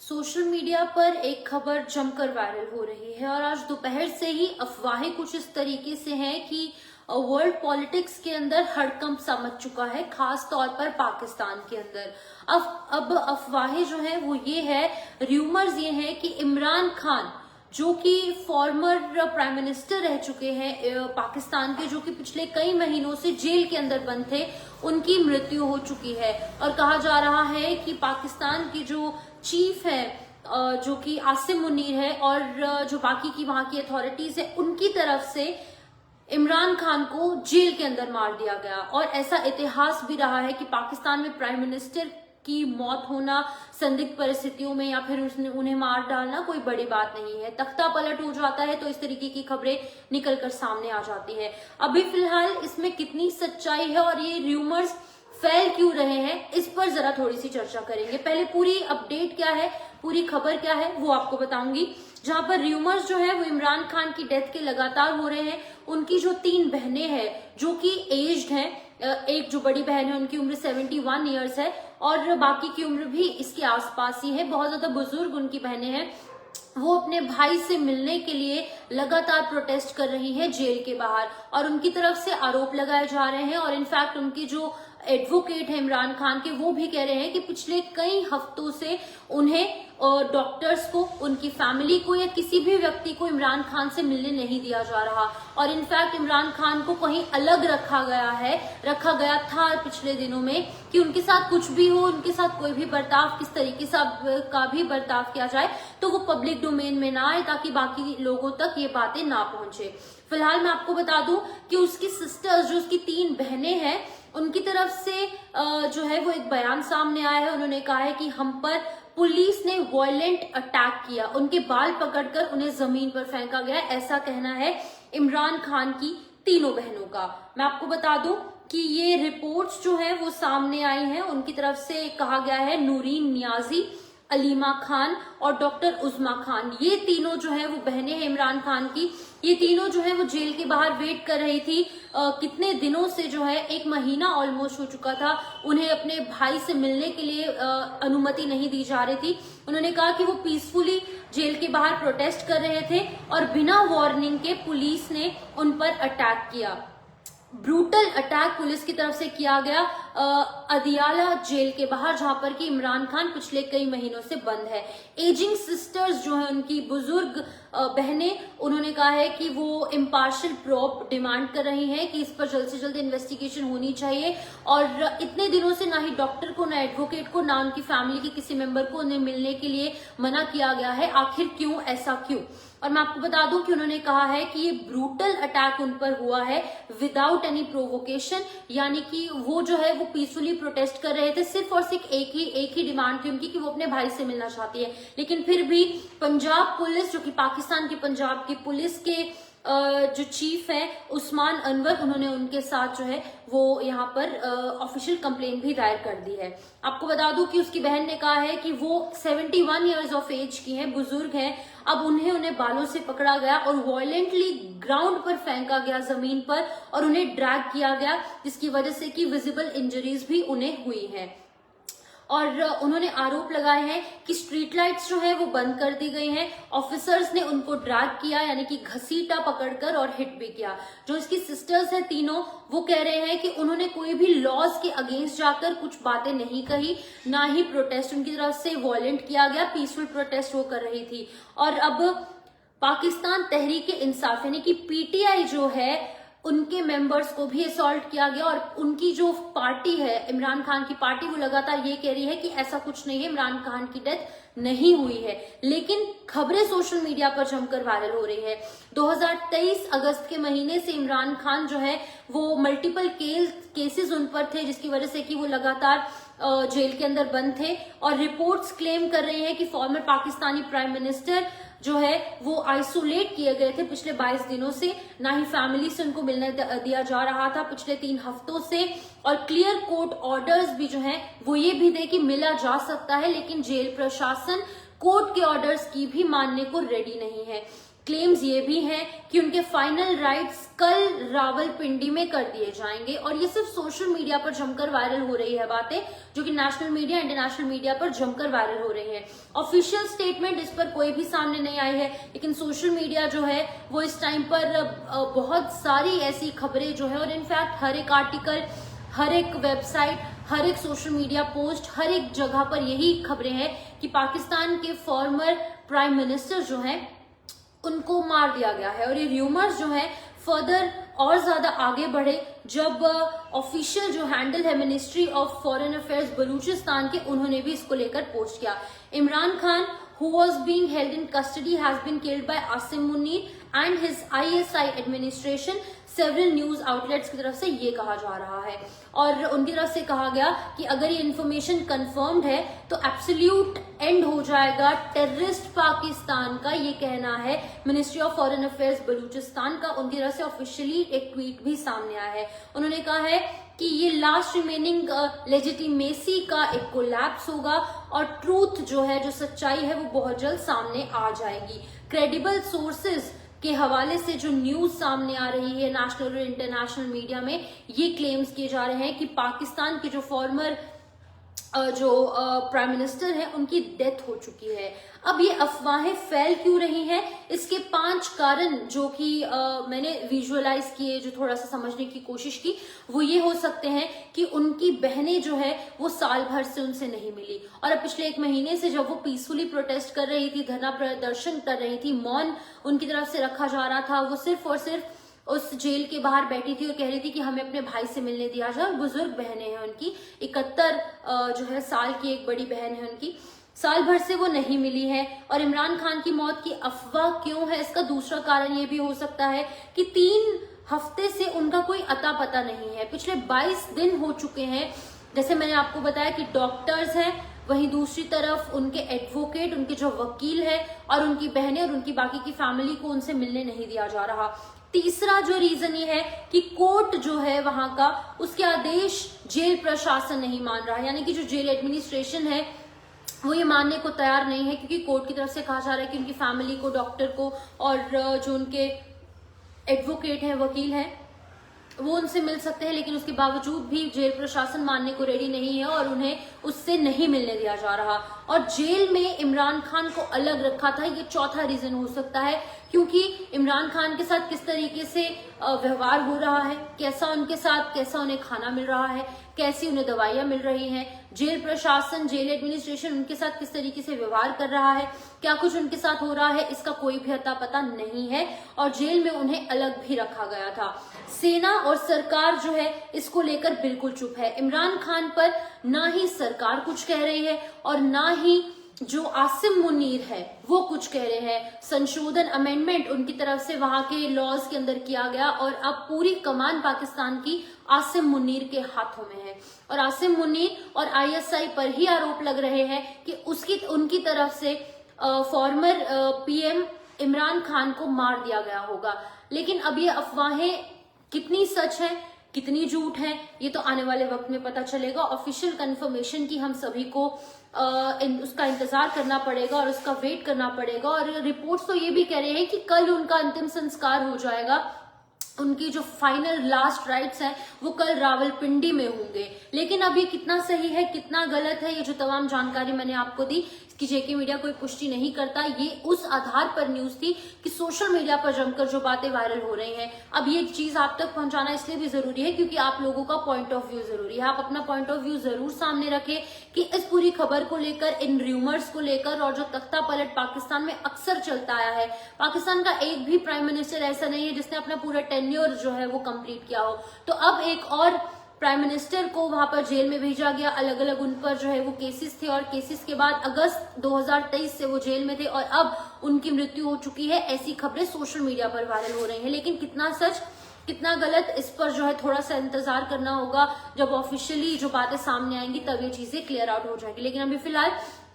Social media पर एक खबर जमकर वायरल हो रही है और आज दोपहर से ही अफवाहें कुछ इस तरीके से हैं कि वर्ल्ड पॉलिटिक्स के अंदर हड़कंप सा मच चुका है, खास तौर पर पाकिस्तान के अंदर। अब अफवाहें जो है वो ये है, र्यूमर्स ये हैं कि इमरान खान जो कि फॉर्मर प्राइम मिनिस्टर रह चुके हैं पाकिस्तान के, जो कि पिछले कई महीनों से जेल के अंदर बंद थे, उनकी मृत्यु हो चुकी है। और कहा जा रहा है कि पाकिस्तान की जो चीफ है जो कि आसिम मुनीर है और जो बाकी की वहां की अथॉरिटीज है, उनकी तरफ से इमरान खान को जेल के अंदर मार दिया गया। और ऐसा इतिहास भी रहा है कि पाकिस्तान में प्राइम मिनिस्टर की मौत होना संदिग्ध परिस्थितियों में या फिर उन्हें मार डालना कोई बड़ी बात नहीं है। तख्ता पलट हो जाता है तो इस तरीके की खबरें निकलकर सामने आ जाती है। अभी फिलहाल इसमें कितनी सच्चाई है और ये र्यूमर्स फैल क्यों रहे हैं, इस पर जरा थोड़ी सी चर्चा करेंगे। पहले पूरी अपडेट क्या है, पूरी खबर क्या है, वो आपको बताऊंगी। जहां पर र्यूमर्स जो है वो इमरान खान की डेथ के लगातार हो रहे हैं। उनकी जो 3 बहनें हैं जो कि एज्ड हैं, एक जो बड़ी बहन है उनकी उम्र 71 ईयर्स है और बाकी की उम्र भी इसके आसपास ही है, बहुत ज्यादा बुजुर्ग उनकी बहनें हैं। वो अपने भाई से मिलने के लिए लगातार प्रोटेस्ट कर रही हैं जेल के बाहर और उनकी तरफ से आरोप लगाए जा रहे हैं। और इनफैक्ट उनकी जो एडवोकेट है इमरान खान के, वो भी कह रहे हैं कि पिछले कई हफ्तों से उन्हें डॉक्टर्स को, उनकी फैमिली को या किसी भी व्यक्ति को इमरान खान से मिलने नहीं दिया जा रहा। और इनफैक्ट इमरान खान को कहीं अलग रखा गया था पिछले दिनों में कि उनके साथ कुछ भी हो, उनके साथ कोई भी बर्ताव, किस तरीके से का भी बर्ताव किया जाए तो वो पब्लिक डोमेन में ना आए, ताकि बाकी लोगों तक ये बातें ना पहुंचे। फिलहाल मैं आपको बता दूं कि उसकी सिस्टर्स, जो उसकी 3 बहनें हैं, उनकी तरफ से जो है वो एक बयान सामने आया है। उन्होंने कहा है कि हम पर पुलिस ने वायलेंट अटैक किया, उनके बाल पकड़कर उन्हें जमीन पर फेंका गया, ऐसा कहना है इमरान खान की तीनों बहनों का। मैं आपको बता दूं कि ये रिपोर्ट्स जो है वो सामने आई हैं। उनकी तरफ से कहा गया है नूरीन नियाजी, अलीमा खान और डॉक्टर उस्मा खान, ये तीनों जो है वो बहनें हैं इमरान खान की। ये तीनों जो है वो जेल के बाहर वेट कर रही थी कितने दिनों से, जो है 1 महीना ऑलमोस्ट हो चुका था। उन्हें अपने भाई से मिलने के लिए अनुमति नहीं दी जा रही थी। उन्होंने कहा कि वो पीसफुली जेल के बाहर प्रोटेस्ट कर रहे थे और बिना वार्निंग के पुलिस ने उन पर अटैक किया। ब्रूटल अटैक पुलिस की तरफ से किया गया अदियाला जेल के बाहर, जहां पर कि इमरान खान पिछले कई महीनों से बंद है। एजिंग सिस्टर्स जो है, उनकी बुजुर्ग बहनें, उन्होंने कहा है कि वो इम्पार्शियल प्रोब डिमांड कर रही हैं कि इस पर जल्द से जल्द इन्वेस्टिगेशन होनी चाहिए। और इतने दिनों से ना ही डॉक्टर को, ना एडवोकेट को, ना उनकी फैमिली के किसी मेंबर को उन्हें मिलने के लिए मना किया गया है। आखिर क्यों, ऐसा क्यों? और मैं आपको बता दूं कि उन्होंने कहा है कि ये ब्रूटल अटैक उन पर हुआ है विदाउट एनी प्रोवोकेशन, यानी कि वो जो है वो पीसफुली प्रोटेस्ट कर रहे थे। सिर्फ और सिर्फ एक ही डिमांड थी उनकी कि वो अपने भाई से मिलना चाहती है। लेकिन फिर भी पंजाब पुलिस, जो कि पाकिस्तान की पंजाब की पुलिस के जो चीफ है उस्मान अनवर, उन्होंने उनके साथ जो है वो यहाँ पर ऑफिशियल कंप्लेंट भी दायर कर दी है। आपको बता दूं कि उसकी बहन ने कहा है कि वो 71 ईयर्स ऑफ एज की हैं, बुजुर्ग हैं। अब उन्हें बालों से पकड़ा गया और वायलेंटली ग्राउंड पर फेंका गया, जमीन पर, और उन्हें ड्रैग किया गया, जिसकी वजह से कि विजिबल इंजरीज भी उन्हें हुई हैं। और उन्होंने आरोप लगाए हैं कि स्ट्रीट लाइट्स जो है वो बंद कर दी गई हैं। ऑफिसर्स ने उनको ड्रैग किया, यानी कि घसीटा पकड़कर, और हिट भी किया। जो इसकी सिस्टर्स हैं तीनों, वो कह रहे हैं कि उन्होंने कोई भी लॉज के अगेंस्ट जाकर कुछ बातें नहीं कही, ना ही प्रोटेस्ट उनकी तरफ से वायलेंट किया गया, पीसफुल प्रोटेस्ट वो कर रही थी। और अब पाकिस्तान तहरीक इंसाफ यानी कि पीटीआई जो है, उनके मेंबर्स को भी असॉल्ट किया गया। और उनकी जो पार्टी है, इमरान खान की पार्टी, वो लगातार ये कह रही है कि ऐसा कुछ नहीं है, इमरान खान की डेथ नहीं हुई है। लेकिन खबरें सोशल मीडिया पर जमकर वायरल हो रही है। 2023 अगस्त के महीने से इमरान खान जो है वो मल्टीपल केसेस उन पर थे, जिसकी वजह से कि वो लगातार जेल के अंदर बंद थे। और रिपोर्ट्स क्लेम कर रही है कि फॉर्मर पाकिस्तानी प्राइम मिनिस्टर जो है वो आइसोलेट किए गए थे पिछले 22 दिनों से, ना ही फैमिली से उनको मिलने दिया जा रहा था पिछले 3 हफ्तों से। और क्लियर कोर्ट ऑर्डर्स भी जो हैं वो ये भी थे कि मिला जा सकता है, लेकिन जेल प्रशासन कोर्ट के ऑर्डर्स की भी मानने को रेडी नहीं है। क्लेम्स ये भी हैं कि उनके फाइनल राइट्स कल रावलपिंडी में कर दिए जाएंगे। और ये सिर्फ सोशल मीडिया पर जमकर वायरल हो रही है बातें, जो कि नेशनल मीडिया, इंटरनेशनल मीडिया पर जमकर वायरल हो रही है। ऑफिशियल स्टेटमेंट इस पर कोई भी सामने नहीं आई है, लेकिन सोशल मीडिया जो है वो इस टाइम पर बहुत सारी ऐसी खबरें जो है, और इनफैक्ट हर एक आर्टिकल, हर एक वेबसाइट, हर एक सोशल मीडिया पोस्ट, हर एक जगह पर यही खबरें हैं कि पाकिस्तान के फॉर्मर प्राइम मिनिस्टर जो हैं उनको मार दिया गया है। और ये र्यूमर्स जो है फर्दर और ज्यादा आगे बढ़े जब ऑफिशियल जो हैंडल है ministry of foreign affairs Balochistan के, उन्होंने भी इसको लेकर पोस्ट किया। Imran Khan who was being held in custody has been killed by Asim Munir and his ISI administration, several news outlets की तरफ से ये कहा जा रहा है। और उनकी तरफ से कहा गया कि अगर ये इन्फॉर्मेशन कंफर्म्ड है तो एब्सोल्यूट एंड हो जाएगा टेररिस्ट पाकिस्तान का, ये कहना है ministry of foreign affairs Balochistan का। उनकी तरफ से ऑफिशियली एक ट्वीट भी सामने आया है। उन्होंने कहा है कि ये लास्ट रिमेनिंग लेजिटिमेसी का एक कोलैप्स होगा और ट्रूथ जो है, जो सच्चाई है, वो बहुत जल्द सामने आ जाएगी। क्रेडिबल सोर्सेज के हवाले से जो न्यूज सामने आ रही है नेशनल और इंटरनेशनल मीडिया में, ये क्लेम्स किए जा रहे हैं कि पाकिस्तान के जो फॉर्मर जो प्राइम मिनिस्टर है उनकी डेथ हो चुकी है। अब ये अफवाहें फैल क्यों रही हैं, इसके 5 कारण जो कि मैंने विजुअलाइज किए, जो थोड़ा सा समझने की कोशिश की, वो ये हो सकते हैं कि उनकी बहनें जो है वो साल भर से उनसे नहीं मिली, और अब पिछले 1 महीने से जब वो पीसफुली प्रोटेस्ट कर रही थी, धरना प्रदर्शन कर रही थी, मौन उनकी तरफ से रखा जा रहा था, वो सिर्फ और सिर्फ उस जेल के बाहर बैठी थी और कह रही थी कि हमें अपने भाई से मिलने दिया जाए। बुजुर्ग बहनें हैं उनकी, 71 जो है साल की एक बड़ी बहन है उनकी, साल भर से वो नहीं मिली है। और इमरान खान की मौत की अफवाह क्यों है, इसका दूसरा कारण ये भी हो सकता है कि 3 हफ्ते से उनका कोई अता पता नहीं है। पिछले 22 दिन हो चुके हैं, जैसे मैंने आपको बताया कि डॉक्टर्स हैं, वहीं दूसरी तरफ उनके एडवोकेट, उनके जो वकील है, और उनकी बहनें और उनकी बाकी की फैमिली को उनसे मिलने नहीं दिया जा रहा। तीसरा जो रीजन ये है कि कोर्ट जो है वहां का, उसके आदेश जेल प्रशासन नहीं मान रहा है, यानी कि जो जेल एडमिनिस्ट्रेशन है वो ये मानने को तैयार नहीं है, क्योंकि कोर्ट की तरफ से कहा जा रहा है कि उनकी फैमिली को, डॉक्टर को और जो उनके एडवोकेट हैं, वकील हैं, वो उनसे मिल सकते हैं, लेकिन उसके बावजूद भी जेल प्रशासन मानने को रेडी नहीं है और उन्हें उससे नहीं मिलने दिया जा रहा। और जेल में इमरान खान को अलग रखा था, ये चौथा रीजन हो सकता है, क्योंकि इमरान खान के साथ किस तरीके से व्यवहार हो रहा है, कैसा उनके साथ, कैसा उन्हें खाना मिल रहा है, कैसी उन्हें दवाइयां मिल रही हैं, जेल प्रशासन, जेल एडमिनिस्ट्रेशन उनके साथ किस तरीके से व्यवहार कर रहा है, क्या कुछ उनके साथ हो रहा है, इसका कोई भी अता पता नहीं है। और जेल में उन्हें अलग भी रखा गया था। सेना और सरकार जो है इसको लेकर बिल्कुल चुप है। इमरान खान पर ना ही सरकार कुछ कह रही है और ना ही जो आसिम मुनीर है वो कुछ कह रहे हैं। संशोधन अमेंडमेंट उनकी तरफ से वहां के लॉज के अंदर किया गया और अब पूरी कमान पाकिस्तान की आसिम मुनीर के हाथों में है। और आसिम मुनीर और आईएसआई पर ही आरोप लग रहे हैं कि उनकी तरफ से फॉर्मर पीएम इमरान खान को मार दिया गया होगा। लेकिन अब ये अफवाहें कितनी सच है, कितनी झूठ है, ये तो आने वाले वक्त में पता चलेगा। ऑफिशियल कंफर्मेशन की हम सभी को उसका इंतजार करना पड़ेगा और उसका वेट करना पड़ेगा। और रिपोर्ट्स तो ये भी कह रहे हैं कि कल उनका अंतिम संस्कार हो जाएगा, उनकी जो फाइनल लास्ट राइट्स हैं वो कल रावलपिंडी में होंगे। लेकिन अब ये कितना सही है, कितना गलत है, ये जो तमाम जानकारी मैंने आपको दी, कि जेके मीडिया कोई पुष्टि नहीं करता। ये उस आधार पर न्यूज थी कि सोशल मीडिया पर जमकर जो बातें वायरल हो रही हैं, अब ये चीज आप तक पहुंचाना इसलिए भी जरूरी है क्योंकि आप लोगों का पॉइंट ऑफ व्यू जरूरी है। आप अपना पॉइंट ऑफ व्यू जरूर सामने रखें कि इस पूरी खबर को लेकर, इन र्यूमर्स को लेकर, और जो तख्ता पलट पाकिस्तान में अक्सर चलता आया है। पाकिस्तान का एक भी प्राइम मिनिस्टर ऐसा नहीं है जिसने अपना पूरा टेन्योर जो है वो कंप्लीट किया हो। तो अब एक और प्राइम मिनिस्टर को वहां पर जेल में भेजा गया, अलग अलग उन पर जो है वो केसेस थे, और केसेस के बाद अगस्त 2023 से वो जेल में थे और अब उनकी मृत्यु हो चुकी है। ऐसी खबरें सोशल मीडिया पर वायरल हो रही हैं, लेकिन कितना सच कितना गलत, इस पर जो है थोड़ा सा इंतजार करना होगा। जब ऑफिशियली जो बातें सामने आएंगी तब ये चीजें क्लियर आउट हो जाएंगी। लेकिन अभी फिलहाल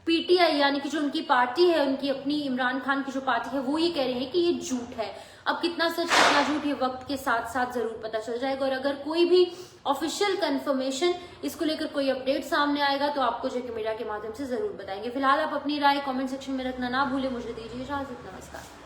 पीटीआई यानी कि जो उनकी पार्टी है, उनकी अपनी इमरान खान की जो पार्टी है, वो ये कह रही है कि ये झूठ है। अब कितना सच कितना झूठ ये वक्त के साथ साथ जरूर पता चल जाएगा। और अगर कोई भी ऑफिशियल कंफर्मेशन इसको लेकर कोई अपडेट सामने आएगा तो आपको जेके मीडिया के माध्यम से जरूर बताएंगे। फिलहाल आप अपनी राय कमेंट सेक्शन में रखना ना भूलें। मुझे दीजिए इजाजत, नमस्कार।